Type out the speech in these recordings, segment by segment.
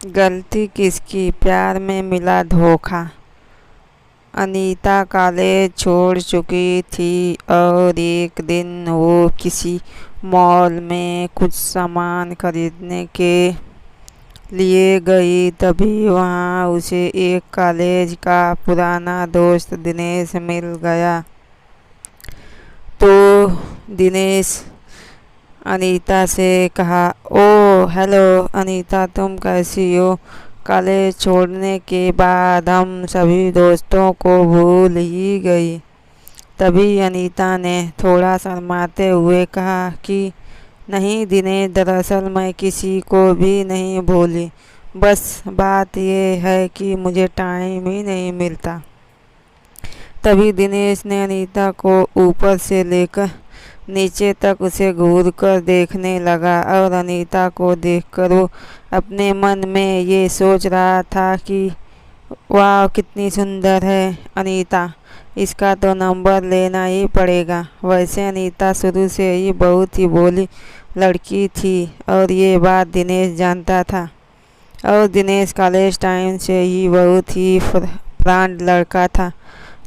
गलती किसकी, प्यार में मिला धोखा। अनीता कॉलेज छोड़ चुकी थी और एक दिन वो किसी मॉल में कुछ सामान खरीदने के लिए गई। तभी वहाँ उसे एक कॉलेज का पुराना दोस्त दिनेश मिल गया। तो दिनेश अनीता से कहा, ओ हेलो अनीता, तुम कैसी हो? कॉलेज छोड़ने के बाद हम सभी दोस्तों को भूल ही गई। तभी अनीता ने थोड़ा शर्माते हुए कहा कि नहीं दिनेश, दरअसल मैं किसी को भी नहीं भूली, बस बात यह है कि मुझे टाइम ही नहीं मिलता। तभी दिनेश ने अनीता को ऊपर से लेकर नीचे तक उसे घूर कर देखने लगा और अनीता को देखकर वो अपने मन में ये सोच रहा था कि वाह कितनी सुंदर है अनीता, इसका तो नंबर लेना ही पड़ेगा। वैसे अनीता शुरू से ही बहुत ही भोली लड़की थी और ये बात दिनेश जानता था। और दिनेश कॉलेज टाइम से ही बहुत ही फ्रैंक लड़का था,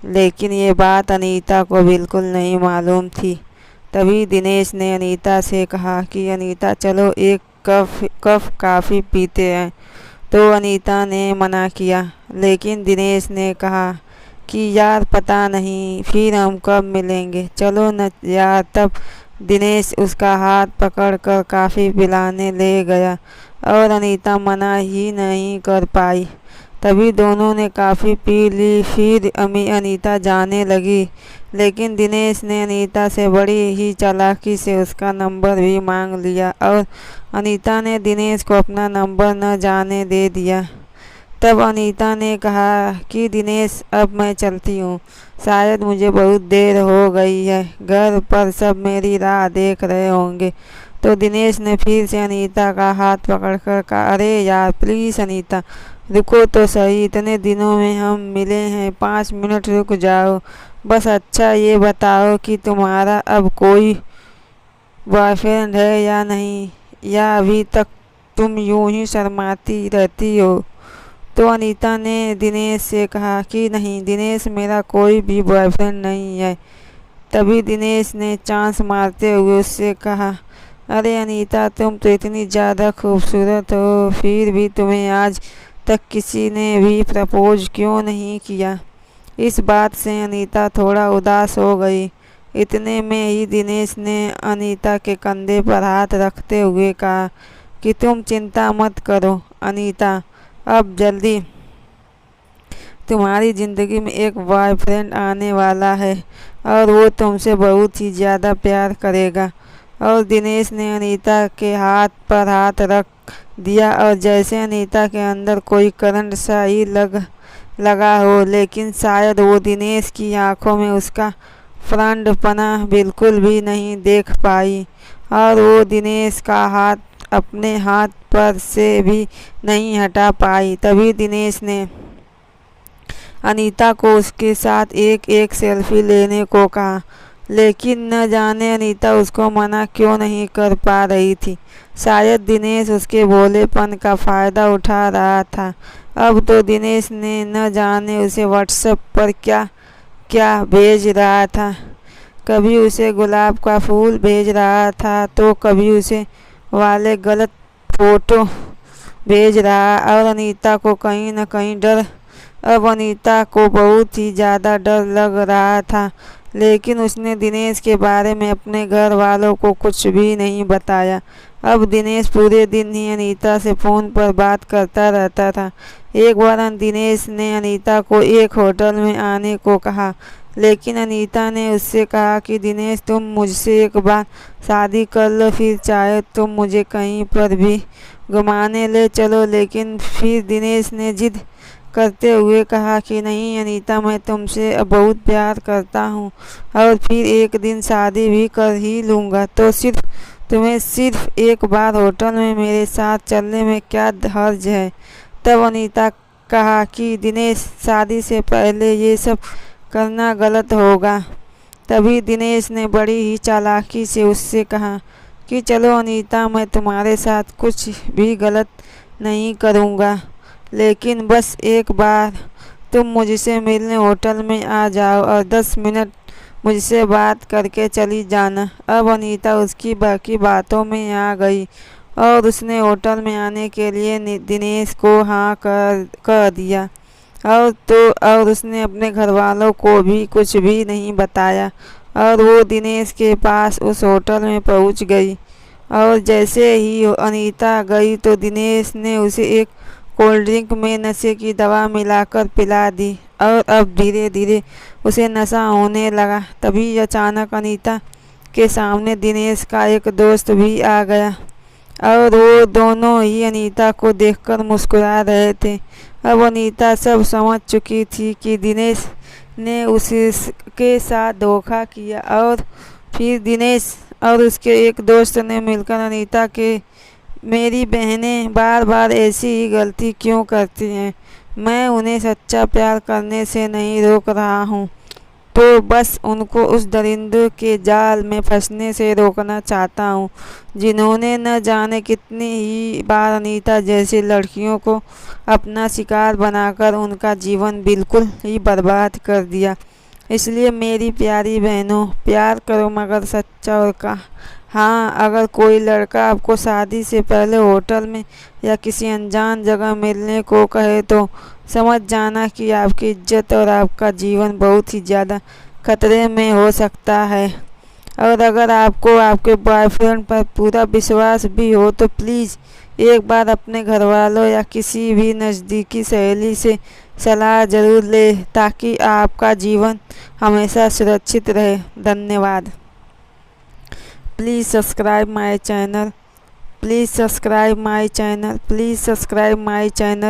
लेकिन ये बात अनीता को बिल्कुल नहीं मालूम थी। तभी दिनेश ने अनीता से कहा कि अनीता चलो एक कप कॉफ़ी पीते हैं। तो अनीता ने मना किया, लेकिन दिनेश ने कहा कि यार पता नहीं फिर हम कब मिलेंगे, चलो न यार। तब दिनेश उसका हाथ पकड़कर कॉफ़ी पिलाने ले गया और अनीता मना ही नहीं कर पाई। तभी दोनों ने कॉफ़ी पी ली। फिर अनीता जाने लगी, लेकिन दिनेश ने अनीता से बड़ी ही चालाकी से उसका नंबर भी मांग लिया और अनीता ने दिनेश को अपना नंबर न जाने दे दिया। तब अनीता ने कहा कि दिनेश अब मैं चलती हूँ, शायद मुझे बहुत देर हो गई है, घर पर सब मेरी राह देख रहे होंगे। तो दिनेश ने फिर से अनीता का हाथ पकड़कर कहा, अरे यार प्लीज़ अनीता रुको तो सही, इतने दिनों में हम मिले हैं, 5 मिनट रुक जाओ बस। अच्छा ये बताओ कि तुम्हारा अब कोई बॉयफ्रेंड है या नहीं, या अभी तक तुम यूं ही शर्माती रहती हो? तो अनीता ने दिनेश से कहा कि नहीं दिनेश, मेरा कोई भी बॉयफ्रेंड नहीं है। तभी दिनेश ने चांस मारते हुए उससे कहा, अरे अनीता तुम तो इतनी ज़्यादा खूबसूरत हो, फिर भी तुम्हें आज तक किसी ने भी प्रपोज क्यों नहीं किया? इस बात से अनीता थोड़ा उदास हो गई। इतने में ही दिनेश ने अनीता के कंधे पर हाथ रखते हुए कहा कि तुम चिंता मत करो अनीता, अब जल्दी तुम्हारी ज़िंदगी में एक बॉयफ्रेंड आने वाला है और वो तुमसे बहुत ही ज़्यादा प्यार करेगा। और दिनेश ने अनीता के हाथ पर हाथ रख दिया और जैसे अनीता के अंदर कोई करंट सा ही लगा हो, लेकिन शायद वो दिनेश की आंखों में उसका फ्रंटपना बिल्कुल भी नहीं देख पाई और वो दिनेश का हाथ अपने हाथ पर से भी नहीं हटा पाई। तभी दिनेश ने अनीता को उसके साथ एक सेल्फी लेने को कहा, लेकिन न जाने अनीता उसको मना क्यों नहीं कर पा रही थी। शायद दिनेश उसके भोलेपन का फ़ायदा उठा रहा था। अब तो दिनेश ने न जाने उसे व्हाट्सएप पर क्या क्या भेज रहा था। कभी उसे गुलाब का फूल भेज रहा था तो कभी उसे वाले गलत फ़ोटो भेज रहा और अनीता को कहीं न कहीं डर। अब अनीता को बहुत ही ज़्यादा डर लग रहा था, लेकिन उसने दिनेश के बारे में अपने घर वालों को कुछ भी नहीं बताया। अब दिनेश पूरे दिन ही अनीता से फ़ोन पर बात करता रहता था। एक बार दिनेश ने अनीता को एक होटल में आने को कहा, लेकिन अनीता ने उससे कहा कि दिनेश तुम मुझसे एक बार शादी कर लो, फिर चाहे तुम मुझे कहीं पर भी घुमाने ले चलो। लेकिन फिर दिनेश ने जिद करते हुए कहा कि नहीं अनीता, मैं तुमसे बहुत प्यार करता हूँ और फिर एक दिन शादी भी कर ही लूँगा, तो तुम्हें सिर्फ एक बार होटल में मेरे साथ चलने में क्या हर्ज है? तब अनीता कहा कि दिनेश शादी से पहले ये सब करना गलत होगा। तभी दिनेश ने बड़ी ही चालाकी से उससे कहा कि चलो अनीता, मैं तुम्हारे साथ कुछ भी गलत नहीं करूँगा, लेकिन बस एक बार तुम मुझसे मिलने होटल में आ जाओ और 10 मिनट मुझसे बात करके चली जाना। अब अनीता उसकी बाकी बातों में आ गई और उसने होटल में आने के लिए दिनेश को हाँ कर दिया और उसने अपने घर वालों को भी कुछ भी नहीं बताया और वो दिनेश के पास उस होटल में पहुंच गई। और जैसे ही अनीता गई तो दिनेश ने उसे एक कोल्ड ड्रिंक में नशे की दवा मिलाकर पिला दी और अब धीरे धीरे उसे नशा होने लगा। तभी अचानक अनीता के सामने दिनेश का एक दोस्त भी आ गया और वो दोनों ही अनीता को देखकर मुस्कुरा रहे थे। अब अनीता सब समझ चुकी थी कि दिनेश ने उसके साथ धोखा किया और फिर दिनेश और उसके एक दोस्त ने मिलकर अनीता के मेरी बहनें बार बार ऐसी ही गलती क्यों करती हैं, मैं उन्हें सच्चा प्यार करने से नहीं रोक रहा हूँ, तो बस उनको उस दरिंदे के जाल में फंसने से रोकना चाहता हूँ जिन्होंने न जाने कितनी ही बार अनीता जैसी लड़कियों को अपना शिकार बनाकर उनका जीवन बिल्कुल ही बर्बाद कर दिया। इसलिए मेरी प्यारी बहनों, प्यार करो मगर सच्चा और हाँ, अगर कोई लड़का आपको शादी से पहले होटल में या किसी अनजान जगह मिलने को कहे तो समझ जाना कि आपकी इज्जत और आपका जीवन बहुत ही ज़्यादा खतरे में हो सकता है। और अगर आपको आपके बॉयफ्रेंड पर पूरा विश्वास भी हो तो प्लीज़ एक बार अपने घर वालों या किसी भी नज़दीकी सहेली से सलाह ज़रूर लें ताकि आपका जीवन हमेशा सुरक्षित रहे। धन्यवाद। Please subscribe my channel. Please subscribe my channel. Please subscribe my channel.